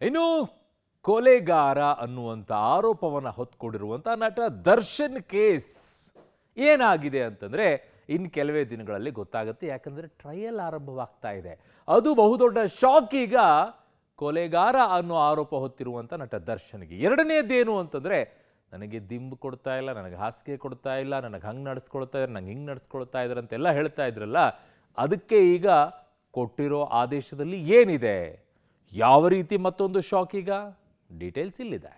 ಇನ್ನು ಕೊಲೆಗಾರ ಅನ್ನುವಂಥ ಆರೋಪವನ್ನು ಹೊತ್ಕೊಂಡಿರುವಂಥ ನಟ ದರ್ಶನ್ ಕೇಸ್ ಏನಾಗಿದೆ ಅಂತಂದರೆ ಇನ್ನು ಕೆಲವೇ ದಿನಗಳಲ್ಲಿ ಗೊತ್ತಾಗುತ್ತೆ. ಯಾಕಂದರೆ ಟ್ರಯಲ್ ಆರಂಭವಾಗ್ತಾ ಇದೆ. ಅದು ಬಹುದೊಡ್ಡ ಶಾಕ್ ಈಗ ಕೊಲೆಗಾರ ಅನ್ನೋ ಆರೋಪ ಹೊತ್ತಿರುವಂಥ ನಟ ದರ್ಶನ್ಗೆ. ಎರಡನೇದೇನು ಅಂತಂದರೆ ನನಗೆ ದಿಂಬು ಕೊಡ್ತಾ ಇಲ್ಲ, ನನಗೆ ಹಾಸಿಗೆ ಕೊಡ್ತಾ ಇಲ್ಲ, ನನಗೆ ಹಂಗೆ ನಡೆಸ್ಕೊಳ್ತಾ ಇದ್ದಾರೆ, ನಂಗೆ ಹಿಂಗೆ ನಡೆಸ್ಕೊಳ್ತಾ ಇದ್ದಾರೆ ಅಂತೆಲ್ಲ ಹೇಳ್ತಾ ಇದ್ರಲ್ಲ, ಅದಕ್ಕೆ ಈಗ ಕೊಟ್ಟಿರೋ ಆದೇಶದಲ್ಲಿ ಏನಿದೆ, ಯಾವ ರೀತಿ ಮತ್ತೊಂದು ಶಾಕ್ ಈಗ ಡೀಟೇಲ್ಸ್ ಇಲ್ಲಿದೆ.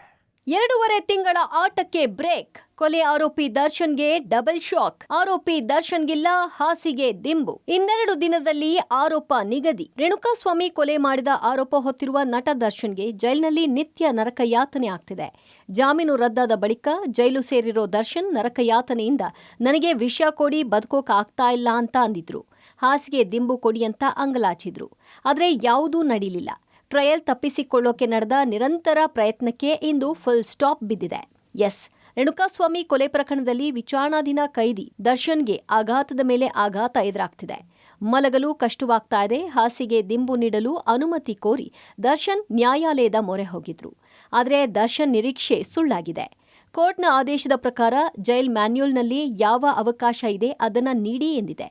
2.5 ತಿಂಗಳ ಆಟಕ್ಕೆ ಬ್ರೇಕ್. ಕೊಲೆ ಆರೋಪಿ ದರ್ಶನ್ಗೆ ಡಬಲ್ ಶಾಕ್. ಆರೋಪಿ ದರ್ಶನ್ಗಿಲ್ಲ, ಹಾಸಿಗೆ ದಿಂಬು. ಇನ್ನೆರಡು ದಿನದಲ್ಲಿ ಆರೋಪ ನಿಗದಿ. ರೇಣುಕಾಸ್ವಾಮಿ ಕೊಲೆ ಮಾಡಿದ ಆರೋಪ ಹೊತ್ತಿರುವ ನಟ ದರ್ಶನ್ಗೆ ಜೈಲಿನಲ್ಲಿ ನಿತ್ಯ ನರಕಯಾತನೆ ಆಗ್ತಿದೆ. ಜಾಮೀನು ರದ್ದಾದ ಬಳಿಕ ಜೈಲು ಸೇರಿರೋ ದರ್ಶನ್ ನರಕಯಾತನೆಯಿಂದ ನನಗೆ ವಿಷ ಕೊಡಿ, ಬದುಕೋಕ್ ಆಗ್ತಾ ಇಲ್ಲ ಅಂತ ಅಂದಿದ್ರು. ಹಾಸಿಗೆ ದಿಂಬು ಕೊಡಿ ಅಂತ ಅಂಗಲಾಚಿದ್ರು. ಆದ್ರೆ ಯಾವುದೂ ನಡೀಲಿಲ್ಲ. ಟ್ರಯಲ್ ತಪ್ಪಿಸಿಕೊಳ್ಳೋಕೆ ನಡೆದ ನಿರಂತರ ಪ್ರಯತ್ನಕ್ಕೆ ಇಂದು ಫುಲ್ ಸ್ಟಾಪ್ ಬಿದ್ದಿದೆ. ಎಸ್, ರೇಣುಕಾಸ್ವಾಮಿ ಕೊಲೆ ಪ್ರಕರಣದಲ್ಲಿ ವಿಚಾರಣಾಧೀನ ಕೈದಿ ದರ್ಶನ್ಗೆ ಆಘಾತದ ಮೇಲೆ ಆಘಾತ ಎದುರಾಗ್ತಿದೆ. ಮಲಗಲು ಕಷ್ಟವಾಗ್ತಾ ಇದೆ. ಹಾಸಿಗೆ ದಿಂಬು ನೀಡಲು ಅನುಮತಿ ಕೋರಿ ದರ್ಶನ್ ನ್ಯಾಯಾಲಯದ ಮೊರೆ ಹೋಗಿದ್ರು. ಆದರೆ ದರ್ಶನ್ ನಿರೀಕ್ಷೆ ಸುಳ್ಳಾಗಿದೆ. ಕೋರ್ಟ್ನ ಆದೇಶದ ಪ್ರಕಾರ ಜೈಲ್ ಮ್ಯಾನ್ಯುಯಲ್ನಲ್ಲಿ ಯಾವ ಅವಕಾಶ ಇದೆ ಅದನ್ನ ನೀಡಿ ಎಂದಿದೆ.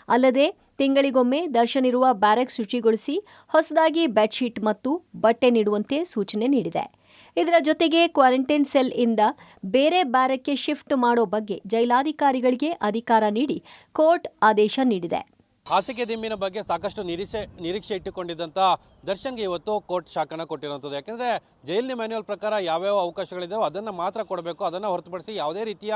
ಅಲ್ಲದೆ ತಿಂಗಳಿಗೊಮ್ಮೆ ದರ್ಶನ್ ಇರುವ ಬ್ಯಾರೆಕ್ ಶುಚಿಗೊಳಿಸಿ ಹೊಸದಾಗಿ ಬೆಡ್ಶೀಟ್ ಮತ್ತು ಬಟ್ಟೆ ನೀಡುವಂತೆ ಸೂಚನೆ ನೀಡಿದೆ. ಇದರ ಜೊತೆಗೆ ಕ್ವಾರಂಟೈನ್ ಸೆಲ್ ಇಂದ ಬೇರೆ ಬ್ಯಾರೆಕ್ಗೆ ಶಿಫ್ಟ್ ಮಾಡೋ ಬಗ್ಗೆ ಜೈಲಾಧಿಕಾರಿಗಳಿಗೆ ಅಧಿಕಾರ ನೀಡಿ ಕೋರ್ಟ್ ಆದೇಶ ನೀಡಿದೆ. ಹಾಸಿಗೆ ದಿಂಬಿನ ಬಗ್ಗೆ ಸಾಕಷ್ಟು ನಿರೀಕ್ಷೆ ಇಟ್ಟುಕೊಂಡಿದ್ದಂಥ ದರ್ಶನ್ಗೆ ಇವತ್ತು ಕೋರ್ಟ್ ಶಾಖನ ಕೊಟ್ಟಿರುವಂಥದ್ದು. ಯಾಕೆಂದರೆ ಜೈಲಿನ ಮ್ಯಾನ್ಯುಯಲ್ ಪ್ರಕಾರ ಯಾವ್ಯಾವ ಅವಕಾಶಗಳಿದ್ದಾವೆ ಅದನ್ನು ಮಾತ್ರ ಕೊಡಬೇಕು, ಅದನ್ನು ಹೊರತುಪಡಿಸಿ ಯಾವುದೇ ರೀತಿಯ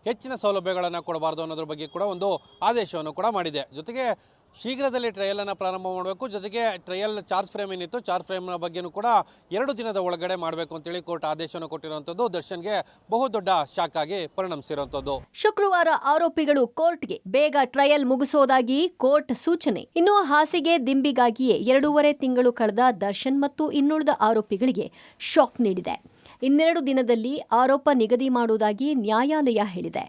ಹೆಚ್ಚಿನ ಸೌಲಭ್ಯಗಳನ್ನು ಕೊಡಬಾರ್ದು ಅನ್ನೋದ್ರ ಬಗ್ಗೆ ಕೂಡ ಒಂದು ಆದೇಶವನ್ನು ಕೂಡ ಮಾಡಿದೆ. ಜೊತೆಗೆ ಶೀಘ್ರದಲ್ಲಿ ಟ್ರಯಲನ್ನು ಪ್ರಾರಂಭ ಮಾಡಬೇಕು. ಜೊತೆಗೆ ಟ್ರಯಲ್ ಚಾರ್ಜ್ ಫ್ರೇಮ್ ಏನಿತ್ತು, ಚಾರ್ಜ್ ಫ್ರೇಮ್ನ ಬಗ್ಗೆಯೂ ಕೂಡ 2 ದಿನದ ಒಳಗಡೆ ಮಾಡಬೇಕು ಅಂತೇಳಿ ಕೋರ್ಟ್ ಆದೇಶವನ್ನು ಕೊಟ್ಟಿರುವಂಥದ್ದು ದರ್ಶನ್ಗೆ ಬಹುದೊಡ್ಡ ಶಾಕ್ ಆಗಿ ಪರಿಣಮಿಸಿರುವಂಥದ್ದು. ಶುಕ್ರವಾರ ಆರೋಪಿಗಳು ಕೋರ್ಟ್ಗೆ ಬೇಗ ಟ್ರಯಲ್ ಮುಗಿಸೋದಾಗಿ ಕೋರ್ಟ್ ಸೂಚನೆ. ಇನ್ನು ಹಾಸಿಗೆ ದಿಂಬಿಗಾಗಿಯೇ 2.5 ತಿಂಗಳು ಕಳೆದ ದರ್ಶನ್ ಮತ್ತು ಇನ್ನುಳಿದ ಆರೋಪಿಗಳಿಗೆ ಶಾಕ್ ನೀಡಿದೆ. ಇನ್ನೆರಡು ದಿನದಲ್ಲಿ ಆರೋಪ ನಿಗದಿ ಮಾಡುವುದಾಗಿ ನ್ಯಾಯಾಲಯ ಹೇಳಿದೆ.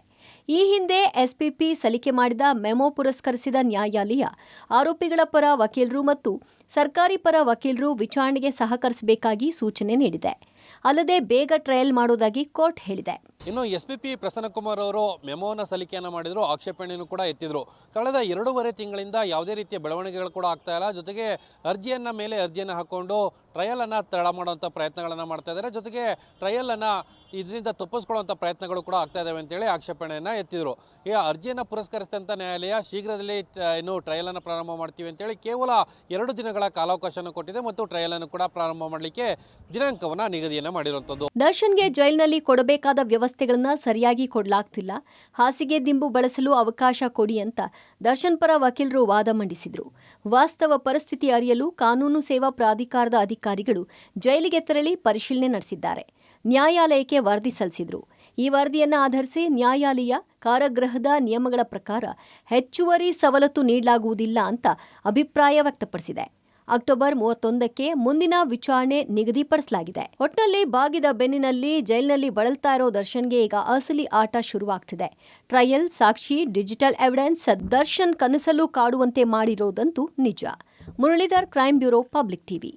ಈ ಹಿಂದೆ ಎಸ್ಪಿಪಿ ಸಲ್ಲಿಕೆ ಮಾಡಿದ ಮೆಮೊ ಪುರಸ್ಕರಿಸಿದ ನ್ಯಾಯಾಲಯ ಆರೋಪಿಗಳ ಪರ ವಕೀಲರು ಮತ್ತು ಸರ್ಕಾರಿ ಪರ ವಕೀಲರು ವಿಚಾರಣೆಗೆ ಸಹಕರಿಸಬೇಕಾಗಿ ಸೂಚನೆ ನೀಡಿದೆ. ಅಲ್ಲದೆ ಬೇಗ ಟ್ರಯಲ್ ಮಾಡುವುದಾಗಿ ಕೋರ್ಟ್ ಹೇಳಿದೆ. ಇನ್ನು ಎಸ್ಪಿಪಿ ಪ್ರಸನ್ನಕುಮಾರ್ ಅವರು ಮೆಮೋನ ಸಲ್ಲಿಕೆಯನ್ನು ಮಾಡಿದ್ರು, ಆಕ್ಷೇಪಣೆಯನ್ನು ಕೂಡ ಎತ್ತಿದ್ರು. ಕಳೆದ 2.5 ತಿಂಗಳಿಂದ ಯಾವುದೇ ರೀತಿಯ ಬೆಳವಣಿಗೆಗಳು ಕೂಡ ಆಗ್ತಾ ಇಲ್ಲ. ಜೊತೆಗೆ ಅರ್ಜಿಯನ್ನು ಹಾಕೊಂಡು ಟ್ರಯಲ್ ಅನ್ನು ತಡ ಮಾಡುವಂಥ ಪ್ರಯತ್ನಗಳನ್ನು ಮಾಡ್ತಾ ಇದ್ದಾರೆ. ಜೊತೆಗೆ ಟ್ರಯಲ್ ಅನ್ನು ಇದರಿಂದ ತಪ್ಪಿಸ್ಕೊಳ್ಳುವಂಥ ಪ್ರಯತ್ನಗಳು ಕೂಡ ಆಗ್ತಾ ಇದ್ದಾವೆ ಅಂತೇಳಿ ಆಕ್ಷೇಪಣೆಯನ್ನು ಎತ್ತಿದ್ರು. ಈ ಅರ್ಜಿಯನ್ನು ಪುರಸ್ಕರಿಸಿದಂಥ ನ್ಯಾಯಾಲಯ ಶೀಘ್ರದಲ್ಲೇ ಇನ್ನು ಟ್ರಯಲ್ ಅನ್ನು ಪ್ರಾರಂಭ ಮಾಡ್ತೀವಿ ಅಂತೇಳಿ ಕೇವಲ 2 ದಿನಗಳ ಕಾಲಾವಕಾಶವನ್ನು ಕೊಟ್ಟಿದೆ ಮತ್ತು ಟ್ರಯಲ್ ಅನ್ನು ಕೂಡ ಪ್ರಾರಂಭ ಮಾಡಲಿಕ್ಕೆ ದಿನಾಂಕವನ್ನು ನಿಗದಿಯನ್ನು ಮಾಡಿರುವಂಥದ್ದು. ದರ್ಶನ್ಗೆ ಜೈಲಿನಲ್ಲಿ ಕೊಡಬೇಕಾದ ವ್ಯವಸ್ಥೆಗಳನ್ನ ಸರಿಯಾಗಿ ಕೊಡಲಾಗ್ತಿಲ್ಲ, ಹಾಸಿಗೆ ದಿಂಬು ಬಳಸಲು ಅವಕಾಶ ಕೊಡಿ ಅಂತ ದರ್ಶನ್ ಪರ ವಕೀಲರು ವಾದ ಮಂಡಿಸಿದ್ರು. ವಾಸ್ತವ ಪರಿಸ್ಥಿತಿ ಅರಿಯಲು ಕಾನೂನು ಸೇವಾ ಪ್ರಾಧಿಕಾರದ ಅಧಿಕಾರಿಗಳು ಜೈಲಿಗೆ ತೆರಳಿ ಪರಿಶೀಲನೆ ನಡೆಸಿದ್ದಾರೆ. ನ್ಯಾಯಾಲಯಕ್ಕೆ ವರದಿ ಸಲ್ಲಿಸಿದ್ರು. ಈ ವರದಿಯನ್ನು ಆಧರಿಸಿ ನ್ಯಾಯಾಲಯ ಕಾರಾಗೃಹದ ನಿಯಮಗಳ ಪ್ರಕಾರ ಹೆಚ್ಚುವರಿ ಸವಲತ್ತು ನೀಡಲಾಗುವುದಿಲ್ಲ ಅಂತ ಅಭಿಪ್ರಾಯ ವ್ಯಕ್ತಪಡಿಸಿದೆ. ಅಕ್ಟೋಬರ್ 31ಕ್ಕೆ ಮುಂದಿನ ವಿಚಾರಣೆ ನಿಗದಿಪಡಿಸಲಾಗಿದೆ. ಒಟ್ಟಿನಲ್ಲಿ ಬಾಗಿದ ಬೆನ್ನಿನಲ್ಲಿ ಜೈಲಿನಲ್ಲಿ ಬಳಲ್ತಾ ಇರೋ ದರ್ಶನ್ಗೆ ಈಗ ಅಸಲಿ ಆಟ ಶುರುವಾಗ್ತಿದೆ. ಟ್ರಯಲ್, ಸಾಕ್ಷಿ, ಡಿಜಿಟಲ್ ಎವಿಡೆನ್ಸ್ ದರ್ಶನ್ ಕನಸಲ್ಲೂ ಕಾಡುವಂತೆ ಮಾಡಿರೋದಂತೂ ನಿಜ. Muralidhar, crime bureau, public TV.